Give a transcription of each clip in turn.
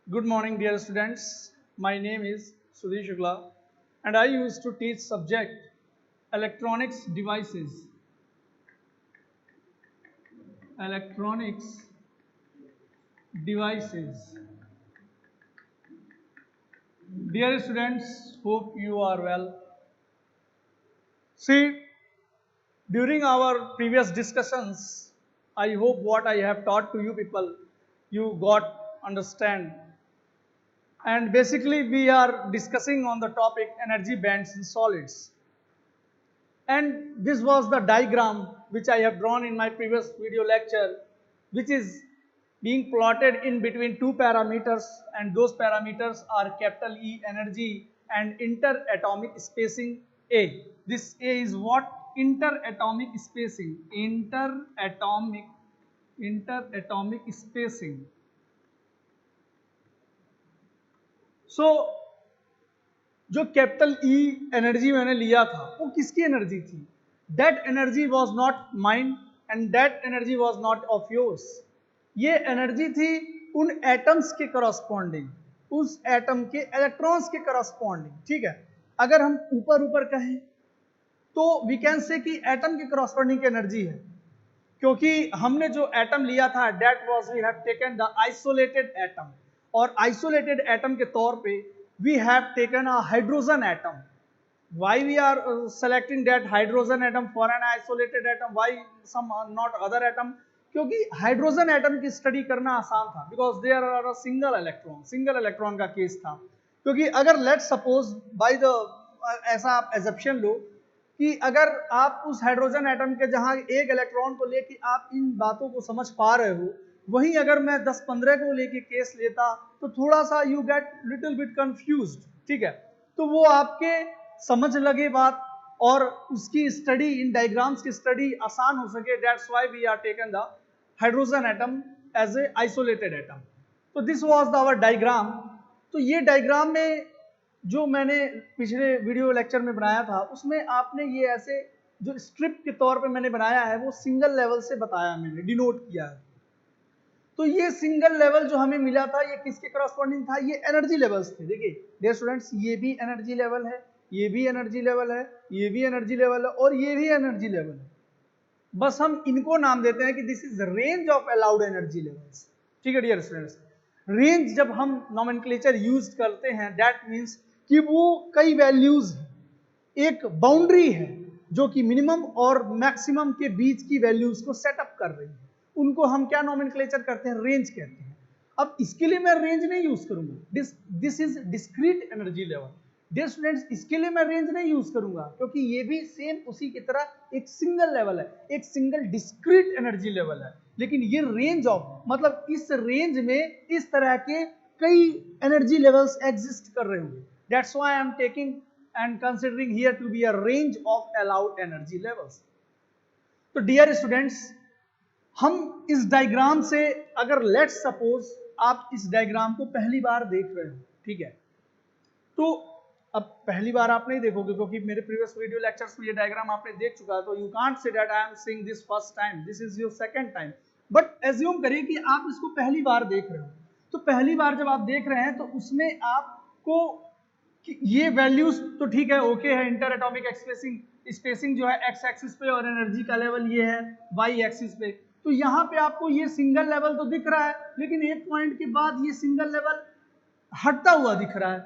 Good morning, dear students. My name is Sudhi Shukla, and I used to teach subject electronics devices. Electronics devices. Dear students, hope you are well. See, during our previous discussions, I hope what I have taught to you people, you got understand. And basically, we are discussing on the topic energy bands in solids. And this was the diagram which I have drawn in my previous video lecture, which is being plotted in between two parameters, and those parameters are capital E energy and interatomic spacing A. This A is what? Interatomic spacing. Interatomic spacing. So जो capital E energy मैंने लिया था वो किसकी energy थी? That energy was not mind and that energy was not of yours. ये energy थी उन एटम्स के करस्पॉन्डिंग, उस एटम के इलेक्ट्रॉन्स के करस्पॉन्डिंग. ठीक है, अगर हम ऊपर ऊपर कहें तो वी कैन से कि एटम के करस्पॉन्डिंग की एनर्जी है, क्योंकि हमने जो एटम लिया था that was we have taken the isolated atom, और आइसोलेटेड एटम के तौर पे we have taken a hydrogen atom. Why we are selecting that hydrogen atom for an isolated atom? Why some not other atom? क्योंकि hydrogen atom की study करना आसान था, because there are a single electron का case था. क्योंकि अगर let suppose by the ऐसा आप एजप्शन लो कि अगर आप उस हाइड्रोजन एटम के जहां एक इलेक्ट्रॉन को लेके आप इन बातों को समझ पा रहे हो, वहीं अगर मैं 10-15 को लेके केस लेता तो थोड़ा सा you get little bit confused. ठीक है, तो वो आपके समझ लगे बात और उसकी स्टडी इन डायग्राम्स की स्टडी आसान हो सके. That's why we are taken the hydrogen atom as a isolated atom. तो दिस वाज आवर डायग्राम. तो ये डायग्राम में जो मैंने पिछले वीडियो लेक्चर में बनाया था उसमें आपने ये ऐसे जो स्ट्रिप के तौर पे मैंने बनाया है वो सिंगल लेवल से बताया, मैंने डिनोट किया है. तो ये सिंगल लेवल जो हमें मिला था ये किसके करस्पॉन्डिंग था? ये एनर्जी लेवल्स थे. देखिए डियर स्टूडेंट्स, ये भी एनर्जी लेवल है, ये भी एनर्जी लेवल है, ये भी एनर्जी लेवल है और ये भी एनर्जी लेवल है. बस हम इनको नाम देते हैं कि this is range of allowed energy levels. ठीक है डियर स्टूडेंट्स, रेंज जब हम नॉमेनक्लेचर यूज करते हैं दैट मीन्स कि वो कई वैल्यूज है, एक बाउंड्री है जो कि मिनिमम और मैक्सिमम के बीच की वैल्यूज को सेटअप कर रही है. उनको हम क्या नॉमेनक्लेचर करते हैं? रेंज कहते हैं. अब इसके लिए मैं रेंज नहीं यूज करूंगा, this is discrete energy level. Dear students, इसके लिए मैं रेंज नहीं यूज करूंगा क्योंकि ये भी सेम उसी की तरह एक सिंगल लेवल है, एक सिंगल डिस्क्रीट एनर्जी लेवल है. लेकिन ये रेंज ऑफ मतलब इस रेंज में इस तरह के कई एनर्जी लेवल्स एग्जिस्ट कर रहे होंगे. That's why I am taking and considering here to be a range of allowed energy levels. तो डियर स्टूडेंट्स, हम इस डायग्राम से अगर लेट्स सपोज आप इस डायग्राम को पहली बार देख रहे हो, ठीक है, तो अब पहली बार आप नहीं देखोगे क्योंकि मेरे प्रीवियस वीडियो लेक्चर्स में ये डायग्राम आपने देख चुका है, तो you can't say that I am seeing this first time, this is your second time. But assume करिए कि आप इसको पहली बार देख रहे हो. तो पहली बार जब आप देख रहे हैं तो उसमें आपको ये वैल्यूज तो ठीक है, ओके है, इंटर एटॉमिक स्पेसिंग जो है एक्स एक्सिस पे और एनर्जी का लेवल ये है वाई एक्सिस पे. तो यहाँ पे आपको ये सिंगल लेवल तो दिख रहा है, लेकिन एक पॉइंट के बाद ये सिंगल लेवल हटता हुआ दिख रहा है.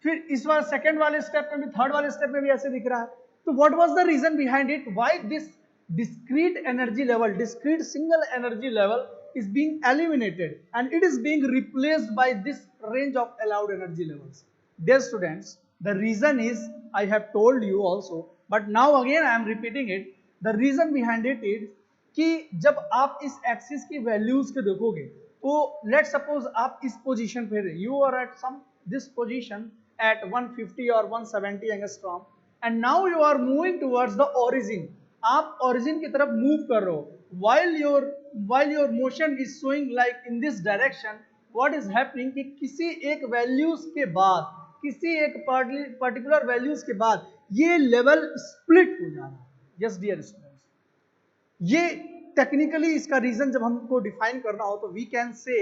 फिर इस बार सेकंड वाले स्टेप में भी, थर्ड वाले स्टेप में भी ऐसे दिख रहा है. तो what was the reason behind it? Why this discrete energy level, discrete single energy level is being eliminated and it is being replaced by this range of allowed energy levels. Dear students, the reason is I have told you also, but now again I am repeating it. The reason behind it is कि जब आप इस axis की values को देखोगे तो let suppose आप इस पोजीशन पे रहे, you are at some this position at 150 or 170 angstrom and now you are moving towards the origin. आप ओरिजिन की तरफ मूव कर रहे हो. while your motion is showing like in this direction, what is happening कि किसी एक values के बाद, किसी एक पर्टिकुलर वैल्यूज के बाद ये लेवल स्प्लिट हो जा रहा है. यस डियर स्टूडेंट्स, ये टेक्निकली इसका रीजन जब हमको डिफाइन करना हो तो वी कैन से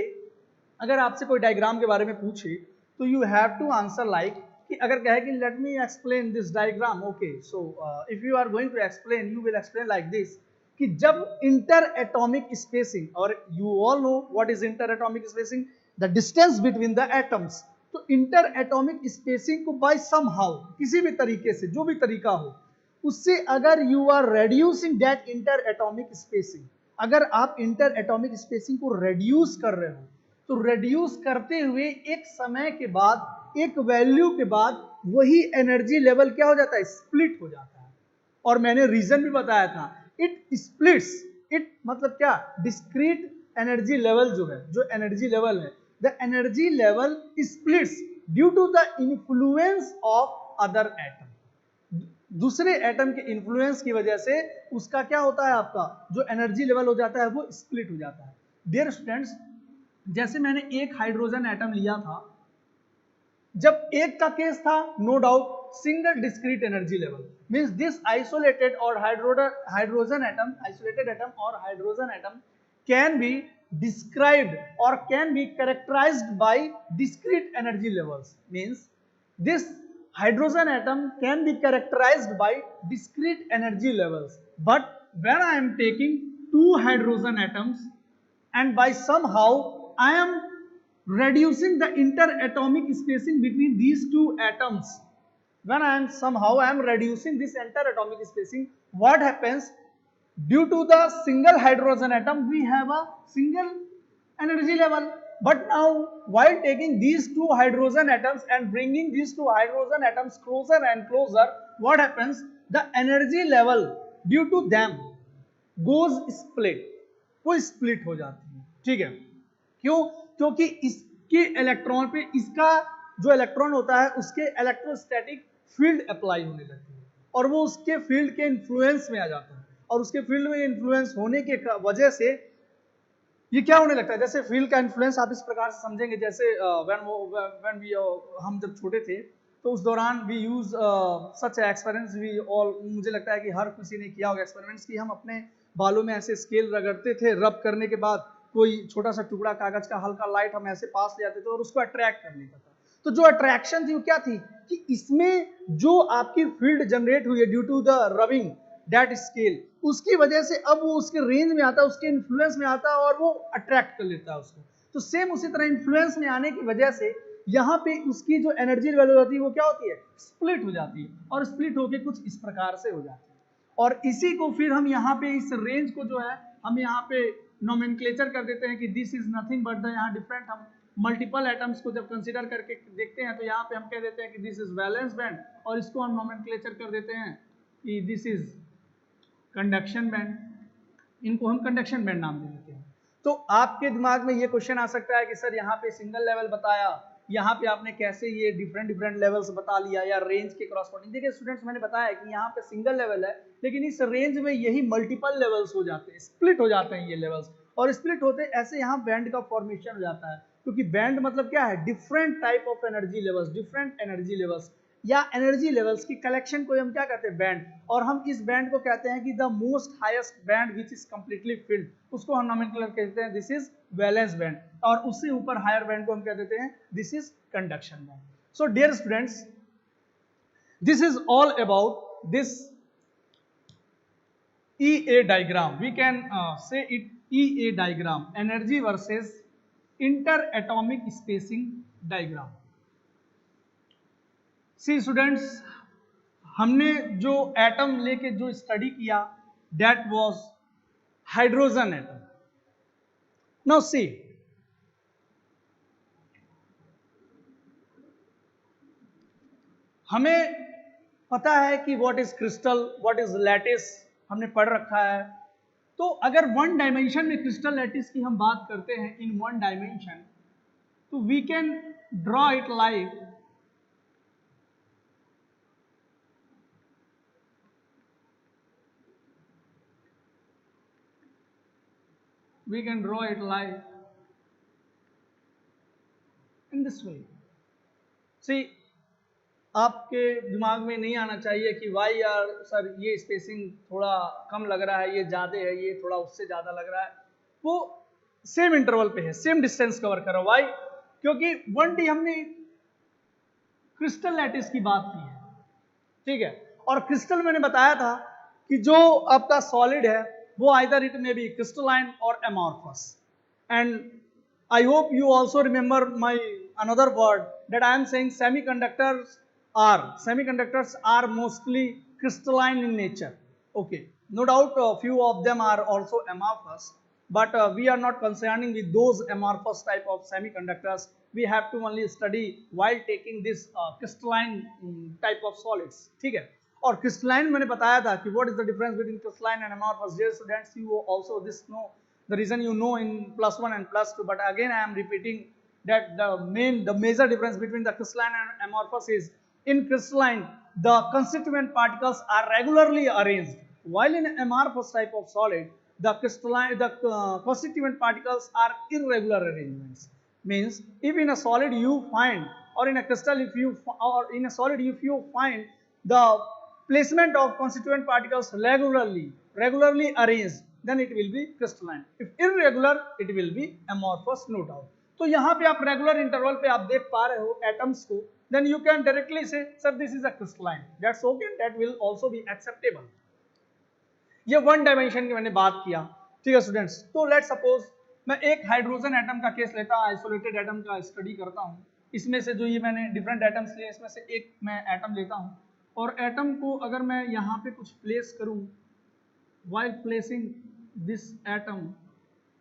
अगर आपसे कोई डायग्राम के बारे में पूछे तो you have to answer like कि अगर कहे कि let me explain this diagram, okay, so if you are going to explain you will explain like this कि जब इंटर एटॉमिक स्पेसिंग, और you all know what is inter atomic spacing, the distance between the atoms, तो inter atomic spacing को by somehow, किसी भी तरीके से, जो भी तरीका हो, उससे अगर you are reducing that inter atomic spacing, अगर आप इंटर एटॉमिक स्पेसिंग को रेड्यूस कर रहे हो, तो रेड्यूस करते हुए एक समय के बाद, एक वैल्यू के बाद वही एनर्जी लेवल क्या हो जाता है, स्प्लिट हो जाता है। और मैंने रीजन भी बताया था, इट स्प्लिट्स, इट मतलब क्या, डिस्क्रीट एनर्जी लेवल जो है, जो एनर्जी लेवल है, the energy level splits due to the influence of other atom, दूसरे एटम के इन्फ्लुएंस की वजह से उसका क्या होता है, आपका जो एनर्जी लेवल हो जाता है वो स्प्लिट हो जाता है। डियर स्टूडेंट्स, जैसे मैंने एक हाइड्रोजन एटम लिया था, जब एक का केस था, no doubt single discrete energy level, means this isolated और हाइड्रोजन एटम, आइसोलेटेड एटम और hydrogen atom can be described or can be characterized by discrete energy levels, means this hydrogen atom can be characterized by discrete energy levels, but when I am taking two hydrogen atoms and by somehow I am reducing the interatomic spacing between these two atoms, when I am reducing this interatomic spacing, what happens, due to the single hydrogen atom we have a single energy level, but now while taking these two hydrogen atoms and bringing these two hydrogen atoms closer and closer, what happens, the energy level due to them goes split, वो split हो जाती है, ठीक है, क्यों, क्योंकि इसके electron पे इसका जो इलेक्ट्रॉन होता है उसके इलेक्ट्रोस्टैटिक फील्ड अप्लाई होने लगती है और वो उसके फील्ड के इन्फ्लुएंस में आ जाता है, और उसके फील्ड में इन्फ्लुएंस होने के वजह से ये क्या होने लगता है, जैसे फील्ड का इन्फ्लुएंस आप इस प्रकार से समझेंगे, जैसे व्हेन वी हम जब छोटे थे तो उस दौरान we use such experiments, we all, मुझे लगता है कि हर किसी ने किया होगा एक्सपेरिमेंट्स, कि हम अपने बालों में ऐसे स्केल रगड़ते थे, रब करने के बाद कोई छोटा सा टुकड़ा कागज का हल्का लाइट हम ऐसे पास ले आते थे और उसको अट्रैक्ट कर लेता था। तो जो अट्रैक्शन थी वो क्या थी कि इसमें जो आपकी फील्ड जनरेट हुई है due to the rubbing that scale, उसकी वजह से अब वो उसके रेंज में आता है, उसके इन्फ्लुएंस में आता है और वो अट्रैक्ट कर लेता है उसको। तो सेम उसी तरह इन्फ्लुएंस में आने की वजह से यहाँ पे उसकी जो एनर्जी लेवल होती है वो क्या होती है, स्प्लिट हो जाती है, और स्प्लिट होके कुछ इस प्रकार से हो जाती है। और इसी को फिर हम यहाँ पे इस रेंज को जो है हम यहाँ पे नोमेनक्लेचर कर देते हैं कि this is nothing but the, यहाँ डिफरेंट हम मल्टीपल एटम्स को जब कंसीडर करके देखते हैं तो यहाँ पे हम कह देते हैं कि दिस इज वैलेंस बैंड, और इसको हम नोमेनक्लेचर कर देते हैं कि दिस इज कंडक्शन बैंड, इनको हम कंडक्शन बैंड नाम दे देते हैं। तो आपके दिमाग में ये क्वेश्चन आ सकता है कि सर यहाँ पे सिंगल लेवल बताया, यहाँ पे आपने कैसे ये डिफरेंट लेवल्स बता लिया या रेंज के क्रॉसपोर्डिंग। देखिए स्टूडेंट्स, मैंने बताया कि यहाँ पे सिंगल लेवल है, लेकिन इस रेंज में यही मल्टीपल लेवल्स हो जाते हैं, स्प्लिट हो जाते हैं ये लेवल्स, और स्प्लिट होते ऐसे यहाँ बैंड का फॉर्मेशन हो जाता है, क्योंकि बैंड मतलब क्या है, different type of energy levels, different energy levels या एनर्जी लेवल्स की कलेक्शन को हम क्या कहते हैं, बैंड, और हम इस बैंड को कहते हैं कि the most highest band which is completely filled, उसको हम नोमेनक्लेचर कहते हैं दिस इज वैलेंस बैंड, और उससे ऊपर हायर बैंड को हम कह देते हैं this is conduction band. So dear students, this is all about this EA diagram, we can say it EA diagram, energy versus interatomic spacing diagram। See students, हमने जो एटम लेके जो स्टडी किया that was hydrogen atom. Now see, हमें पता है कि what is crystal, what is lattice, हमने पढ़ रखा है। तो अगर वन डायमेंशन में क्रिस्टल लैटिस की हम बात करते हैं इन वन डायमेंशन, तो we can draw it like we can draw it like in this way। See, आपके दिमाग में नहीं आना चाहिए कि वाई यार सर ये स्पेसिंग थोड़ा कम लग रहा है, ये ज़्यादा है, ये थोड़ा उससे ज़्यादा लग रहा है। वो सेम इंटरवल पे है, सेम डिस्टेंस कवर कर रहा है। वाई? क्योंकि 1D हमने क्रिस्टल लैटिस की बात की है, ठीक है। और क्रिस्टल मैंने बताया था कि जो आपका सॉलिड है वो either it may be crystalline और amorphous. And I hope you also remember my another word that I am saying semiconductors are mostly crystalline in nature. Okay, no doubt a few of them are also amorphous, but we are not concerning with those amorphous type of semiconductors. We have to only study while taking this crystalline type of solids. ठीक है। और crystalline मैंने बताया था कि what is the difference between crystalline and amorphous. Dear students, you also this know the reason you know in +1 and +2, but again I am repeating that the major difference between the crystalline and amorphous is in crystalline the constituent particles are regularly arranged, while in amorphous type of solid the constituent particles are irregular arrangements. Means if in a solid you find, or in a crystal if you, or in a solid if you find the placement of constituent particles regularly arranged, then it will be crystalline. If irregular, it will be amorphous, no doubt. तो यहाँ पे आप regular interval पे आप देख पा रहे हो एटम्स को, then you can directly say sir this is a crystalline. That's okay, that will also be acceptable. ये वन डायमेंशन की मैंने बात किया, ठीक है स्टूडेंट्स। तो लेट सपोज मैं एक हाइड्रोजन एटम का केस लेता हूँ, आइसोलेटेड एटम का स्टडी करता हूँ। इसमें से जो ये मैंने डिफरेंट एटम्स लिए, इसमें से एक मैं एटम लेता हूँ, और एटम को अगर मैं यहाँ पे कुछ प्लेस करूँ, while placing this atom,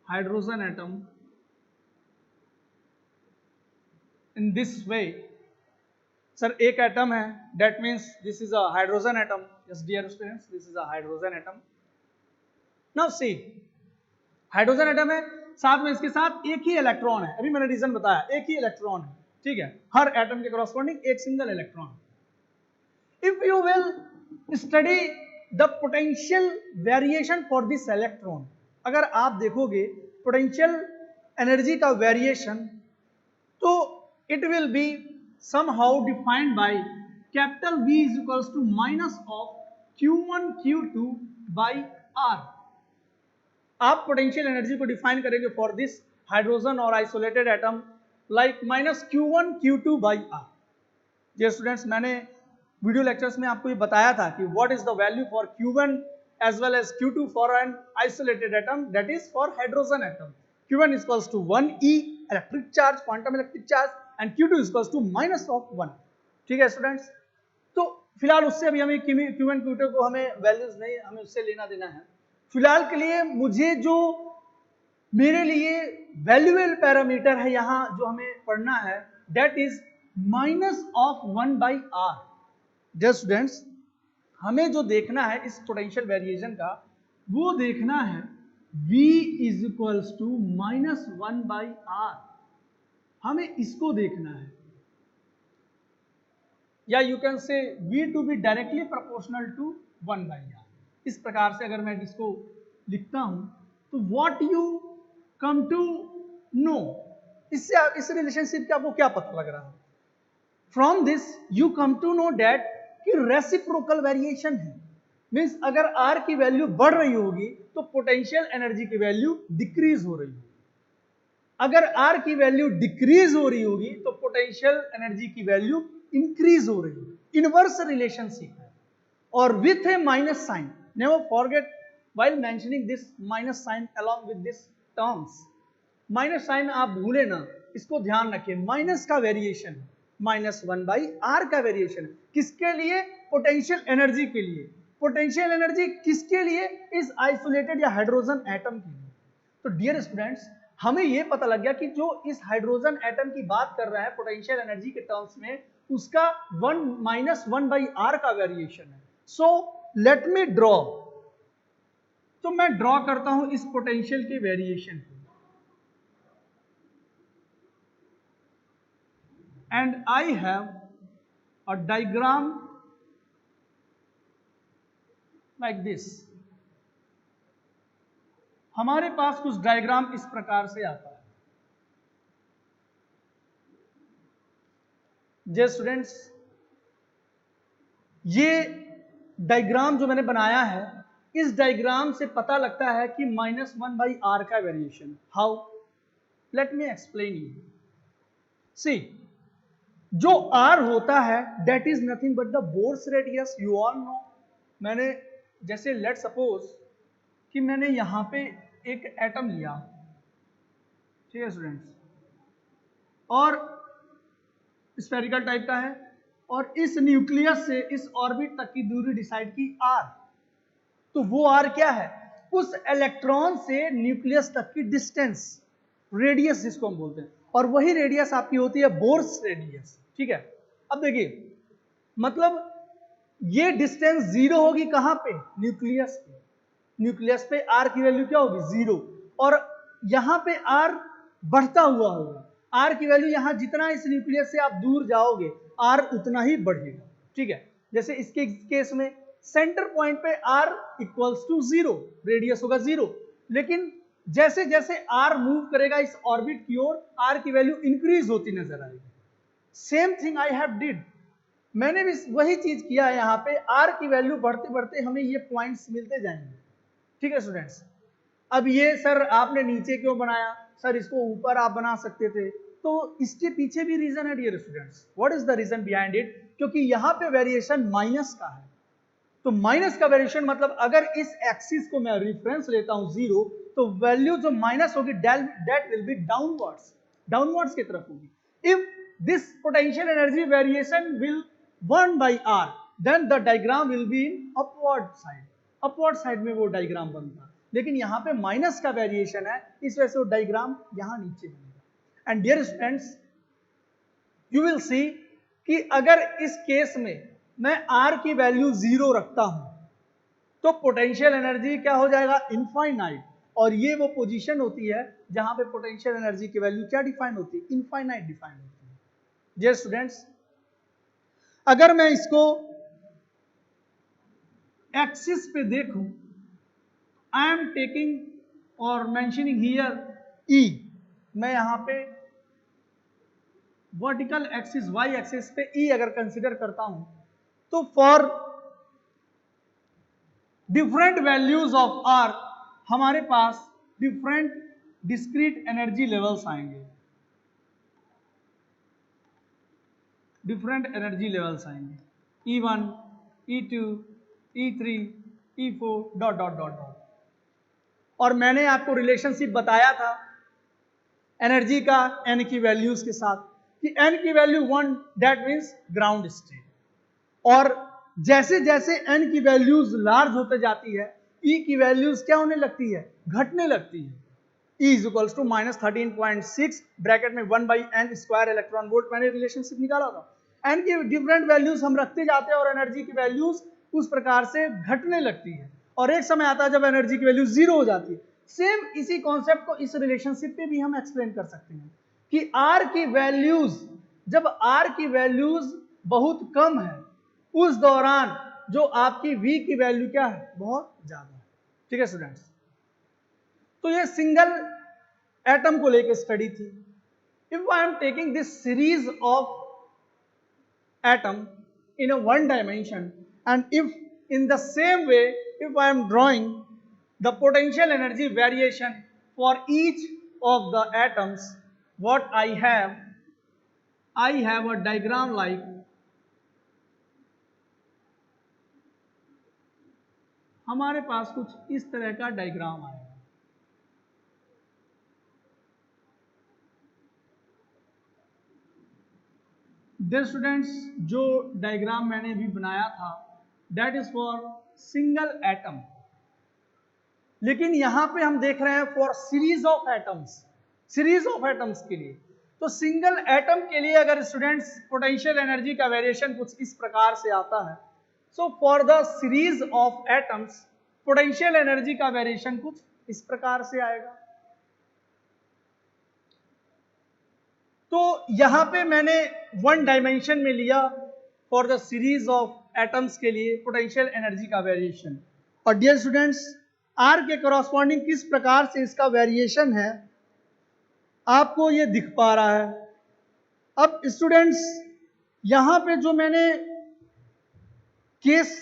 hydrogen atom, in this way, sir एक एटम है, that means this is a hydrogen atom. Yes dear students, this is a hydrogen atom. Now see, hydrogen atom है, साथ में इसके साथ एक ही electron है, अभी मैंने रीजन बताया, एक ही इलेक्ट्रॉन है, ठीक है। हर एटम के कॉरस्पॉन्डिंग एक single electron. If you will study the potential variation for this electron, अगर आप देखोगे पोटेंशियल एनर्जी का वेरिएशन, तो it will be somehow defined by capital V is equals to minus of Q1 Q2 by R। आप potential energy को define करेंगे for this hydrogen और isolated atom like minus Q1 Q2 by R। Dear students, मैंने video lectures में आपको ये बताया था कि what is the value for Q1 as well as Q2 for an isolated atom, that is for hydrogen atom. Q1 is equals to 1e electric charge, quantum electric charge, and Q2 is equals to minus of 1। ठीक है students, तो फिलहाल उससे अभी हमें Q1 Q2 को हमें values नहीं, हमें उससे लेना देना है। फिलहाल के लिए मुझे जो मेरे लिए वैल्यूएबल पैरामीटर है यहाँ जो हमें पढ़ना है, that is minus of 1 by R। Dear students, हमें जो देखना है इस पोटेंशियल वेरिएशन का, वो देखना है V is equals to minus 1 by R, हमें इसको देखना है, या you can say V to be directly proportional to 1 by R. इस प्रकार से अगर मैं इसको लिखता हूं तो what you come to know, इससे इस रिलेशनशिप का आपको क्या पता लग रहा है? From this you come to know that कि रेसिप्रोकल वेरिएशन है। मींस अगर R की वैल्यू बढ़ रही होगी तो पोटेंशियल एनर्जी की वैल्यू डिक्रीज हो रही होगी, अगर R की वैल्यू डिक्रीज हो रही होगी तो पोटेंशियल एनर्जी की वैल्यू इंक्रीज हो रही होगी। इनवर्स रिलेशनशिप है। और with a minus sign, never forget while mentioning this minus sign along with this terms, minus sign आप भूले ना, इसको ध्यान रखिए। माइनस का वेरिएशन है, माइनस 1 बाई आर का वेरिएशन है, किसके लिए? पोटेंशियल एनर्जी के लिए। पोटेंशियल एनर्जी किसके लिए? इस आइसोलेटेड या हाइड्रोजन एटम के लिए। तो डियर स्टूडेंट्स, हमें यह पता लग गया कि जो इस हाइड्रोजन एटम की बात कर रहा है पोटेंशियल एनर्जी के टर्म्स में, उसका माइनस 1 बाई आर का वेरिएशन है। सो लेट मी ड्रॉ, तो मैं ड्रॉ करता हूं इस पोटेंशियल के वेरिएशन को, and I have a diagram like this। हमारे पास कुछ डायग्राम इस प्रकार से आता है। जे स्टूडेंट्स, ये डायग्राम जो मैंने बनाया है, इस डायग्राम से पता लगता है कि -1 बाई आर का variation. How? Let me explain you. See, जो R होता है that is nothing but the Bohr's radius, you all know. मैंने जैसे लेट सपोज कि मैंने यहां पे एक एटम लिया, ठीक है स्टूडेंट्स, और स्फेरिकल टाइप का है, और इस न्यूक्लियस से इस ऑर्बिट तक की दूरी डिसाइड की R। तो वो R क्या है? उस इलेक्ट्रॉन से न्यूक्लियस तक की डिस्टेंस, रेडियस जिसको हम बोलते हैं, और वही रेडियस आपकी होती है बोर्स रेडियस, ठीक है। अब देखिए, मतलब ये डिस्टेंस जीरो होगी कहां पे? न्यूक्लियस पे। न्यूक्लियस पे R की वैल्यू क्या होगी? जीरो। और यहां पे R बढ़ता हुआ होगा। R की वैल्यू यहां जितना इस न्यूक्लियस से आप दूर जाओगे R उतना ही बढ़ेगा, ठीक है। जैसे इसके केस में सेंटर पॉइंट पे R equals to zero, radius होगा जीरो, लेकिन जैसे जैसे R मूव करेगा इस ऑर्बिट की ओर R की वैल्यू इंक्रीज होती नजर आएगी। Same thing I have did, मैंने भी वही चीज किया है। यहाँ पे R की वैल्यू बढ़ते बढ़ते हमें ये पॉइंट्स मिलते जाएंगे, ठीक है स्टूडेंट्स। अब ये सर आपने नीचे क्यों बनाया? सर इसको ऊपर आप बना सकते थे। तो इसके पीछे भी रीजन है dear students. What is the reason behind it? क्योंकि यहाँ पे वेरिएशन माइनस का है। तो माइनस का वेरिएशन मतलब अगर इस एक्सिस को मैं रेफरेंस लेता हूं जीरो, तो वैल्यू जो माइनस होगी दैट विल बी डाउनवर्ड्स की तरफ होगी। If this potential energy variation will 1 by R, then the diagram will be in upward side में वो डायग्राम बनता। लेकिन यहाँ पे माइनस का वेरिएशन है, इस वजह से वो डायग्राम यहाँ नीचे बनेगा। And dear students, you will see कि अगर इस केस में मैं R की वैल्यू जीरो रखता हूं तो पोटेंशियल एनर्जी क्या हो जाएगा? इनफाइनाइट। और ये वो पोजीशन होती है जहां पे पोटेंशियल एनर्जी की वैल्यू क्या डिफाइन होती है? इनफाइनाइट डिफाइन होती है। डियर स्टूडेंट्स, अगर मैं इसको एक्सिस पे देखूं, आई एम टेकिंग और मेंशनिंग हियर E, मैं यहां पे वर्टिकल एक्सिस वाई एक्सिस पे E अगर कंसीडर करता हूं, तो for different values of R हमारे पास डिफरेंट डिस्क्रीट एनर्जी लेवल्स आएंगे, डिफरेंट एनर्जी लेवल्स आएंगे, E1, E2, E3, E4 dot dot dot dot. और मैंने आपको रिलेशनशिप बताया था एनर्जी का N की वैल्यूज के साथ कि N की value 1 that means ground state, और जैसे जैसे N की वैल्यूज लार्ज होते जाती है E की वैल्यूज क्या होने लगती है? घटने लगती है। E is equals to -13.6 bracket में 1 by n square electron volt, मैंने रिलेशनशिप निकाला था। N की डिफरेंट वैल्यूज हम रखते जाते हैं और एनर्जी की वैल्यूज उस प्रकार से घटने लगती है, और एक समय आता है जब एनर्जी की वैल्यू जीरो हो जाती है। सेम इसी कॉन्सेप्ट को इस रिलेशनशिप पे भी हम एक्सप्लेन कर सकते हैं कि R की वैल्यूज, जब R की वैल्यूज बहुत कम है उस दौरान जो आपकी V की वैल्यू क्या है? बहुत ज्यादा है, ठीक है स्टूडेंट्स। तो ये सिंगल एटम को लेकर स्टडी थी। If I am taking this series of atom in a one dimension, and if in the same way if I am drawing the potential energy variation for each of the atoms, what I have a diagram like हमारे पास कुछ इस तरह का diagram आएगा। Dear students, जो diagram मैंने अभी बनाया था that is for single atom, लेकिन यहां पे हम देख रहे हैं for series of atoms, series of atoms के लिए। तो सिंगल एटम के लिए अगर स्टूडेंट्स पोटेंशियल एनर्जी का वेरिएशन कुछ इस प्रकार से आता है, so for the series of atoms potential energy का वेरिएशन कुछ इस प्रकार से आएगा। तो यहां पे मैंने वन डायमेंशन में लिया for the series of atoms के लिए पोटेंशियल एनर्जी का वेरिएशन। और डियर स्टूडेंट्स, आर के करॉस्पॉन्डिंग किस प्रकार से इसका वेरिएशन है आपको ये दिख पा रहा है। अब स्टूडेंट्स, यहां पे जो मैंने केस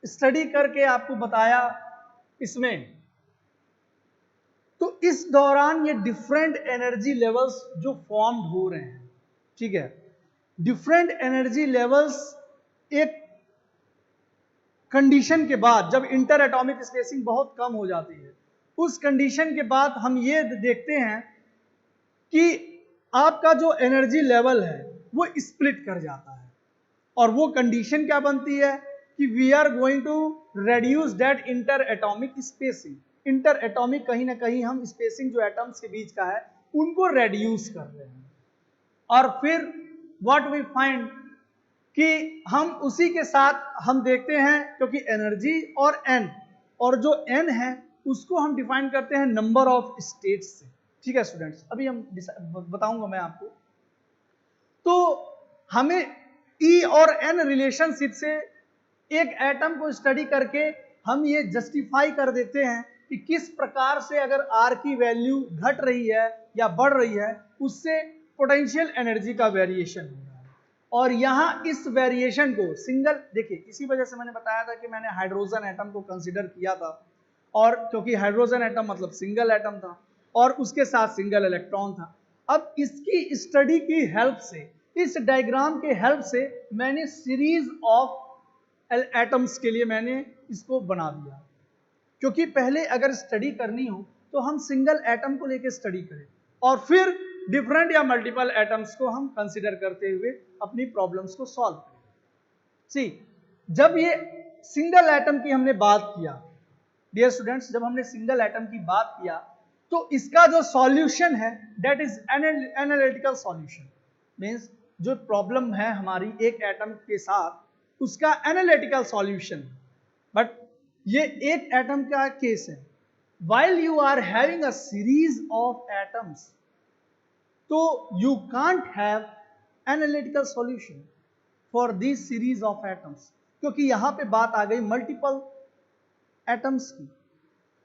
स्टडी करके आपको बताया इसमें, तो इस दौरान ये डिफरेंट एनर्जी लेवल्स जो फॉर्म्ड हो रहे हैं, ठीक है, डिफरेंट एनर्जी लेवल्स एक कंडीशन के बाद, जब इंटर एटॉमिक स्पेसिंग बहुत कम हो जाती है, उस कंडीशन के बाद हम ये देखते हैं कि आपका जो एनर्जी लेवल है वो स्प्लिट कर जाता है, और वो कंडीशन क्या बनती है कि we are going to reduce that inter atomic spacing. Inter atomic कहीं ना कहीं हम स्पेसिंग जो एटम्स के बीच का है उनको रेड्यूस कर रहे हैं, और फिर व्हाट वी फाइंड कि हम उसी के साथ हम देखते हैं, क्योंकि एनर्जी और एन, और जो एन है उसको हम डिफाइन करते हैं नंबर ऑफ स्टेट्स से, ठीक है स्टूडेंट्स, अभी हम बताऊंगा मैं आपको। तो हमें ई और एन रिलेशनशिप से एक एटम को स्टडी करके हम ये जस्टिफाई कर देते हैं कि किस प्रकार से अगर आर की वैल्यू घट रही है या बढ़ रही है, उससे पोटेंशियल एनर्जी का वेरिएशन हो रहा है। और यहां इस वेरिएशन को सिंगल, देखिए इसी वजह से मैंने बताया था कि मैंने हाइड्रोजन एटम को कंसीडर किया था, और क्योंकि हाइड्रोजन एटम मतलब सिंगल एटम था और उसके साथ सिंगल इलेक्ट्रॉन था। अब इसकी स्टडी की हेल्प से, इस डायग्राम के हेल्प से मैंने सीरीज ऑफ एटम्स के लिए मैंने इसको बना दिया, क्योंकि पहले अगर स्टडी करनी हो तो हम सिंगल एटम को लेकर स्टडी करें और फिर डिफरेंट या मल्टीपल एटम्स को हम कंसीडर करते हुए अपनी प्रॉब्लम्स को सॉल्व करें। सी, जब ये सिंगल एटम की हमने बात किया डियर स्टूडेंट्स, जब हमने सिंगल एटम की बात किया तो इसका जो सॉल्यूशन है that is analytical solution, means जो प्रॉब्लम है हमारी एक एटम के साथ उसका एनालिटिकल सॉल्यूशन। बट ये एक एटम का केस है, while you are having a series of atoms, तो you can't have analytical solution for this series of atoms, क्योंकि यहां पे बात आ गई मल्टीपल एटम्स की।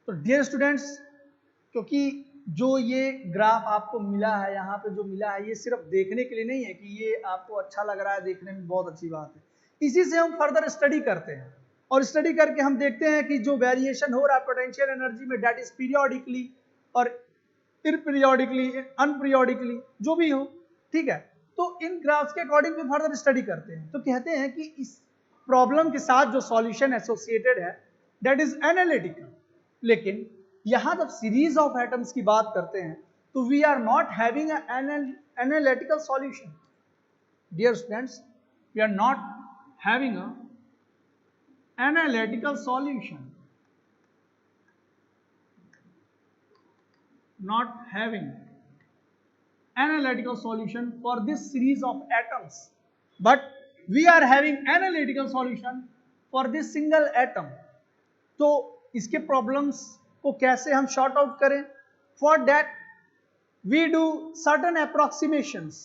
तो डियर स्टूडेंट्स, क्योंकि जो ये ग्राफ आपको मिला है, यहाँ पे जो मिला है, ये सिर्फ देखने के लिए नहीं है कि ये आपको अच्छा लग रहा है, देखने में बहुत अच्छी बात है, इसी से हम फर्दर स्टडी करते हैं और स्टडी करके हम देखते हैं कि जो वेरिएशन हो रहा है पोटेंशियल एनर्जी में दैट इज पीरियोडिकली और इरपीरियोडिकली, अनपीरियोडिकली, जो भी हो, ठीक है। तो इन ग्राफ्स के अकॉर्डिंग भी फर्दर स्टडी करते हैं, तो कहते हैं कि इस प्रॉब्लम के साथ जो सॉल्यूशन एसोसिएटेड है दैट इज एनालिटिकल। लेकिन यहां जब सीरीज ऑफ एटम्स की बात करते हैं तो we are not having analytical solution dear students, we are not having a analytical solution, not having analytical solution for this series of atoms, but we are having analytical solution for this single atom। तो इसके problems को कैसे हम sort out करें, for that we do certain approximations.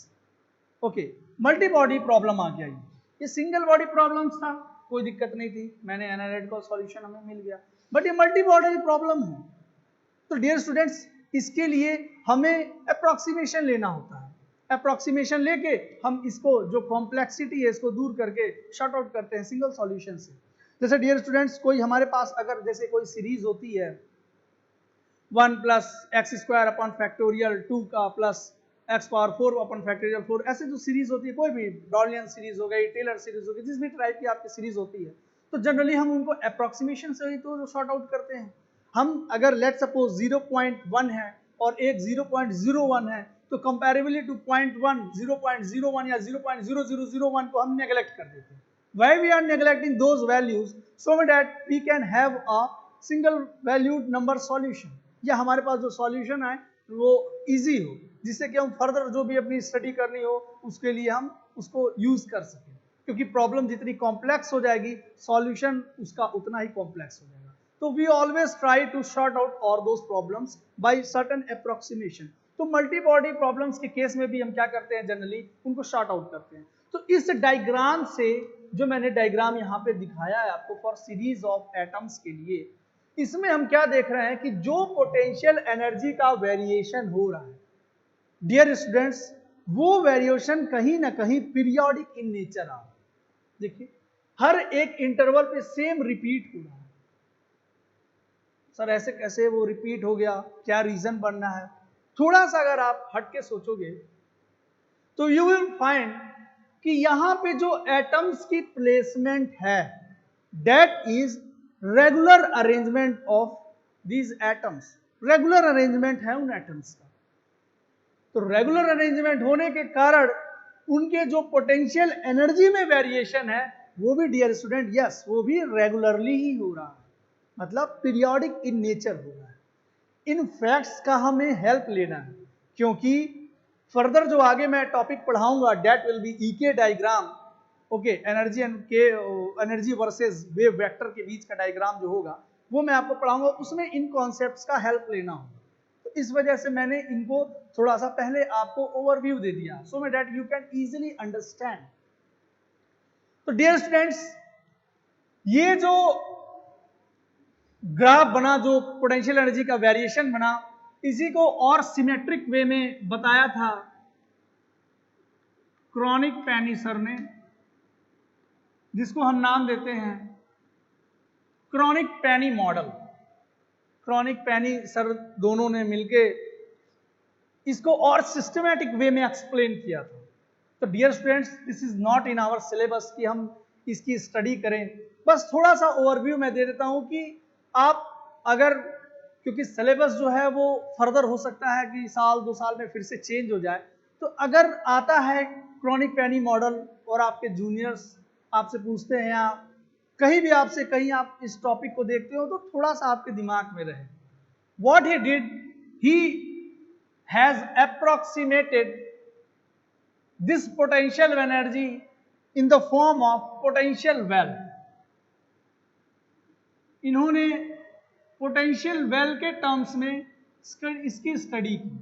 Okay, multi body problem आ गया, ये single body problems था, कोई दिक्कत नहीं थी, मैंने एनालिटिकल सॉल्यूशन हमें मिल गया, बट ये मल्टी बॉडी प्रॉब्लम है। तो डियर स्टूडेंट्स, इसके लिए हमें अप्रोक्सीमेशन लेना होता है, अप्रोक्सीमेशन लेके हम इसको जो कॉम्प्लेक्सिटी है इसको दूर करके शॉर्ट आउट करते हैं सिंगल सॉल्यूशन से। जैसे डियर स्टूडेंट्स, कोई हमारे पास अगर जैसे कोई सीरीज होती है 1 plus x square upon factorial 2 का plus x power 4 upon factorial 4, ऐसे जो सीरीज होती है, कोई भी डॉलियन सीरीज हो गई, टेलर सीरीज हो गई, जिस भी टाइप की आपकी सीरीज होती है, तो जनरली हम उनको अप्रोक्सीमेशन से ही तो शॉर्ट आउट करते हैं। हम अगर लेट सपोज 0.1 है और एक 0.01 है, तो कंपैरेबली टू 0.1, 0.01 या 0.0001 को हम नेग्लेक्ट कर देते हैं। Why we are neglecting those values? So that we can have a single valued number solution, या हमारे पास जो सॉल्यूशन है वो इजी हो, जिससे कि हम फर्दर जो भी अपनी स्टडी करनी हो उसके लिए हम उसको यूज कर सकें, क्योंकि प्रॉब्लम जितनी कॉम्प्लेक्स हो जाएगी सॉल्यूशन उसका उतना ही कॉम्प्लेक्स हो जाएगा। तो we always try to sort out all those problems by certain approximation. तो मल्टी बॉडी प्रॉब्लम्स के केस में भी हम क्या करते हैं, जनरली उनको सॉर्ट आउट करते हैं। तो इस डायग्राम से, जो मैंने डायग्राम यहाँ पे दिखाया है आपको फॉर सीरीज ऑफ एटम्स के लिए, इसमें हम क्या देख रहे हैं कि जो पोटेंशियल एनर्जी का वेरिएशन हो रहा है डियर स्टूडेंट्स, वो वेरिएशन कहीं ना कहीं पीरियोडिक इन नेचर आ रहा है। देखिए हर एक इंटरवल पे सेम रिपीट हो रहा है, सर ऐसे कैसे वो रिपीट हो गया, क्या रीजन बनना है? थोड़ा सा अगर आप हट के सोचोगे तो यू विल फाइंड कि यहां पे जो एटम्स की प्लेसमेंट है that is regular arrangement of these atoms. Regular arrangement है उन एटम्स का। तो रेगुलर अरेंजमेंट होने के कारण उनके जो पोटेंशियल एनर्जी में वेरिएशन है वो भी डियर स्टूडेंट यस वो भी रेगुलरली ही हो रहा है, मतलब पीरियोडिक इन नेचर हो रहा है। इन फैक्ट्स का हमें हेल्प लेना है क्योंकि फर्दर जो आगे मैं टॉपिक पढ़ाऊंगा दैट विल बी ईके डायग्राम। ओके, एनर्जी एंड के एनर्जी वर्सेस वेव वेक्टर के बीच का डायग्राम जो होगा वो मैं आपको पढ़ाऊंगा, उसमें इन कॉन्सेप्ट्स का हेल्प लेना होगा। तो इस वजह से मैंने इनको थोड़ा सा पहले आपको ओवरव्यू दे दिया so that you can easily understand. तो डियर स्टूडेंट्स, ये जो ग्राफ बना, जो पोटेंशियल एनर्जी का वेरिएशन बना, इसी को और सिमेट्रिक वे में बताया था क्रॉनिक पैनी सर ने, जिसको हम नाम देते हैं क्रॉनिक पैनी मॉडल। क्रॉनिक पैनी सर दोनों ने मिलके इसको और सिस्टमैटिक वे में एक्सप्लेन किया था। तो dear students, this is not in our syllabus कि हम इसकी स्टडी करें, बस थोड़ा सा ओवरव्यू मैं दे देता हूं कि आप अगर, क्योंकि सिलेबस जो है वो फर्दर हो सकता है कि साल 2 साल में फिर से चेंज हो जाए, तो अगर आता है क्रॉनिक पैनी मॉडल और आपके जूनियर्स आपसे पूछते हैं या कहीं भी आपसे कहीं आप इस टॉपिक को देखते हो तो थोड़ा सा आपके दिमाग में रहे। What he did, he has approximated this potential energy in the form of potential well। इन्होंने पोटेंशियल वेल के टर्म्स में इसकी स्टडी की।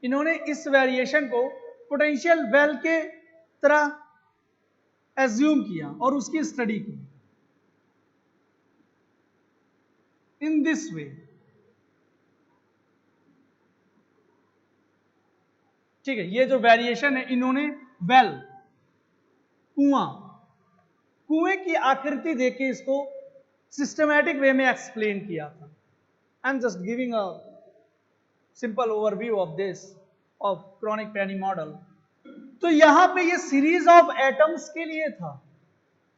इन्होंने इस वेरिएशन को पोटेंशियल वेल के तरह एज्यूम किया और उसकी स्टडी की इन दिस वे। ठीक है, ये जो वेरिएशन है इन्होंने वेल, कुएं की आकृति देके इसको सिस्टमैटिक वे में एक्सप्लेन किया था। I am just giving a simple overview of this of chronic Penney model. तो यहां पे ये सीरीज ऑफ एटम्स के लिए था।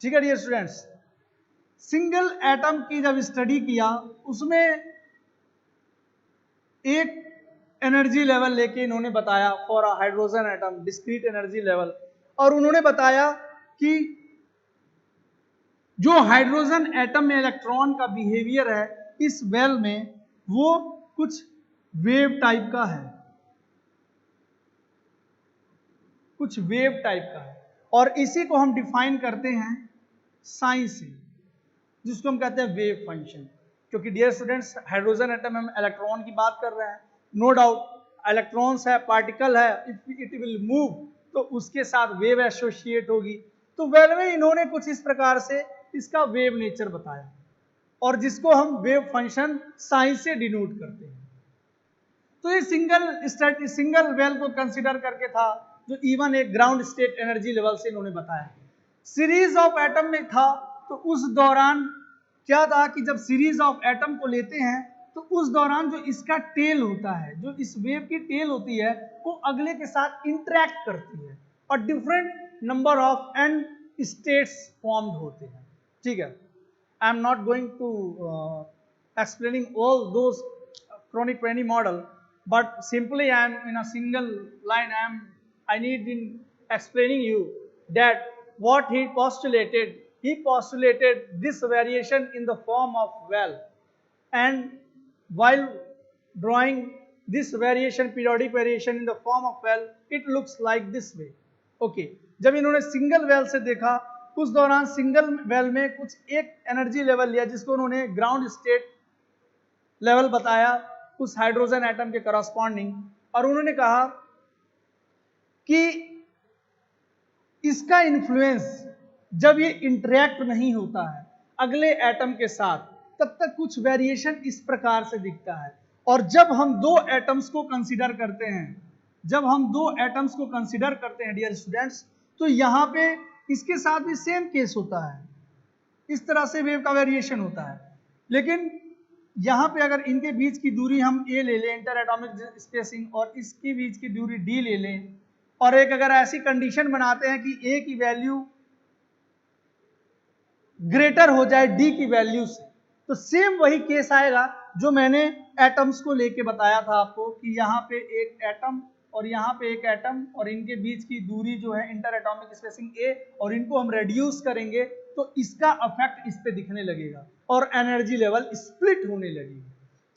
ठीक है डियर स्टूडेंट्स, सिंगल एटम की जब स्टडी किया उसमें एक एनर्जी लेवल लेके इन्होंने बताया for a hydrogen atom discrete energy level, और उन्होंने बताया कि जो हाइड्रोजन एटम में इलेक्ट्रॉन का बिहेवियर है इस वेल में वो कुछ वेव टाइप का है, कुछ वेव टाइप का है, और इसी को हम डिफाइन करते हैं साइन से, जिसको हम कहते हैं वेव फंक्शन। क्योंकि डियर स्टूडेंट्स, हाइड्रोजन एटम में हम इलेक्ट्रॉन की बात कर रहे हैं, नो डाउट इलेक्ट्रॉन्स है, पार्टिकल है, इट विल मूव, तो उसके साथ वेव एसोसिएट होगी। तो वेल में इन्होंने कुछ इस प्रकार से इसका वेव नेचर बताया और जिसको हम वेव फंक्शन साइन से डिनोट करते हैं। तो ये सिंगल वेल को कंसीडर करके था, जो इवन एक ग्राउंड स्टेट एनर्जी लेवल से इन्होंने बताया। सीरीज ऑफ एटम में था तो उस दौरान क्या था कि जब सीरीज ऑफ एटम को लेते हैं तो उस दौरान जो इसका टेल होता है, जो इस वेव की टेल होती है, वो अगले के साथ इंटरेक्ट करती है और different number of and states formed होते हैं। ठीक है, I am not going to explaining all those Kronig Penney model, but simply I am in a single line, I need in explaining you that what he postulated this variation in the form of well, and while drawing this variation, periodic variation in the form of well, it looks like this way। okay, जब इन्होंने single well से देखा उस दौरान single well में कुछ एक energy level लिया जिसको उन्होंने ग्राउंड स्टेट लेवल बताया उस हाइड्रोजन एटम के करस्पॉन्डिंग, और उन्होंने कहा कि इसका इन्फ्लुएंस जब ये इंटरेक्ट नहीं होता है अगले एटम के साथ तब तक कुछ वेरिएशन इस प्रकार से दिखता है, और जब हम दो एटम्स को कंसीडर करते हैं डियर स्टूडेंट्स, तो यहां पे इसके साथ भी सेम केस होता है, इस तरह से वेव का वेरिएशन होता है। लेकिन यहाँ पे अगर इनके बीच की दूरी हम a ले लें, इंटर एटॉमिक स्पेसिंग, और इसके बीच की दूरी d ले लें, और एक अगर ऐसी कंडीशन बनाते हैं कि a की वैल्यू ग्रेटर हो जाए d की वैल्यू से, तो सेम वही केस आएगा जो मैंने एटम्स को लेके बताया था आपको कि यहाँ पे एक एटम और यहाँ पे एक एटम और इनके बीच की दूरी जो है इंटर एटॉमिक स्पेसिंग a, और इनको हम रेड्यूस करेंगे तो इसका इफेक्ट इस पे दिखने लगेगा और एनर्जी लेवल स्प्लिट होने लगेगी।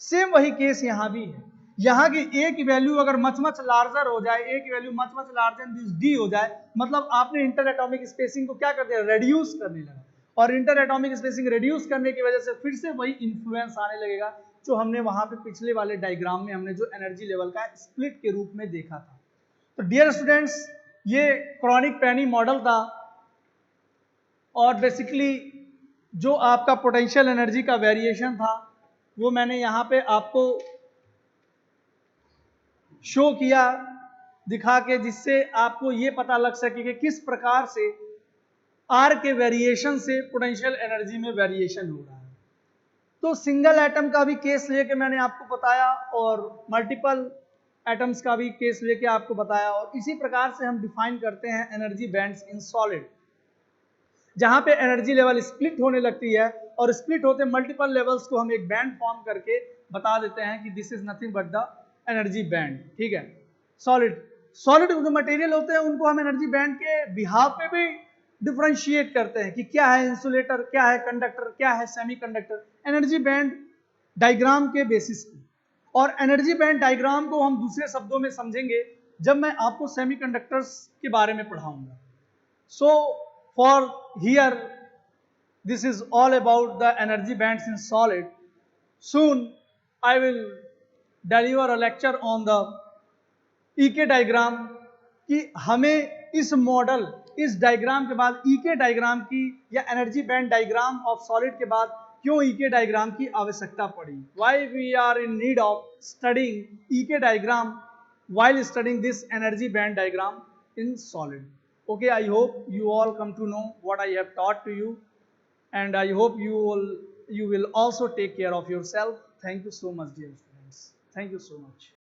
सेम वही केस यहाँ भी है। यहाँ की a की वैल्यू अगर मच मच लार्जर हो जाए, a की value much much larger this d हो जाए, मतलब आपने इंटर एटॉमिक स्पेसिंग को क्या कर दिया, रेड्यूस करने लगा, और इंटर एटॉमिक स्पेसिंग रिड्यूस करने की वजह से फिर से वही इन्फ्लुएंस आने लगेगा जो हमने वहां पे पिछले वाले डायग्राम में हमने जो एनर्जी लेवल का स्प्लिट के रूप में देखा था। तो डियर स्टूडेंट्स, ये क्रॉनिक पेनी मॉडल था, और बेसिकली जो आपका पोटेंशियल एनर्जी का वेरिएशन था वो मैंने यहाँ पे आपको शो किया दिखा के, जिससे आपको ये पता लग सके कि किस प्रकार से आर के वेरिएशन से पोटेंशियल एनर्जी में वेरिएशन हो रहा है। तो सिंगल एटम का भी केस लेके मैंने आपको बताया और मल्टीपल एटम्स का भी केस लेके आपको बताया, और इसी प्रकार से हम डिफाइन करते हैं एनर्जी बैंड्स इन सॉलिड, जहां पे एनर्जी लेवल स्प्लिट होने लगती है, और स्प्लिट होते मल्टीपल लेवल्स को हम एक बैंड फॉर्म करके बता देते हैं कि this is nothing but the energy band. ठीक है, सॉलिड जो मटेरियल होते हैं उनको हम एनर्जी बैंड के बिहाफ पे भी डिफरेंशिएट करते हैं कि क्या है इंसुलेटर, क्या है कंडक्टर, क्या है सेमीकंडक्टर, एनर्जी बैंड डायग्राम के बेसिस पे। और एनर्जी बैंड डायग्राम को हम दूसरे शब्दों में समझेंगे जब मैं आपको सेमीकंडक्टर्स के बारे में पढ़ाऊंगा। So for here, this is all about the energy bands in solid. Soon I will deliver a lecture on the EK diagram, कि हमें इस मॉडल, इस डायग्राम के बाद EK डायग्राम की या energy band diagram of solid के बाद क्यों EK डायग्राम की आवश्यकता पड़ी, why we are in need of studying EK diagram while studying this energy band diagram in solid. Okay, I hope you all come to know what I have taught to you, and I hope you will also take care of yourself. Thank you so much, dear students. Thank you so much.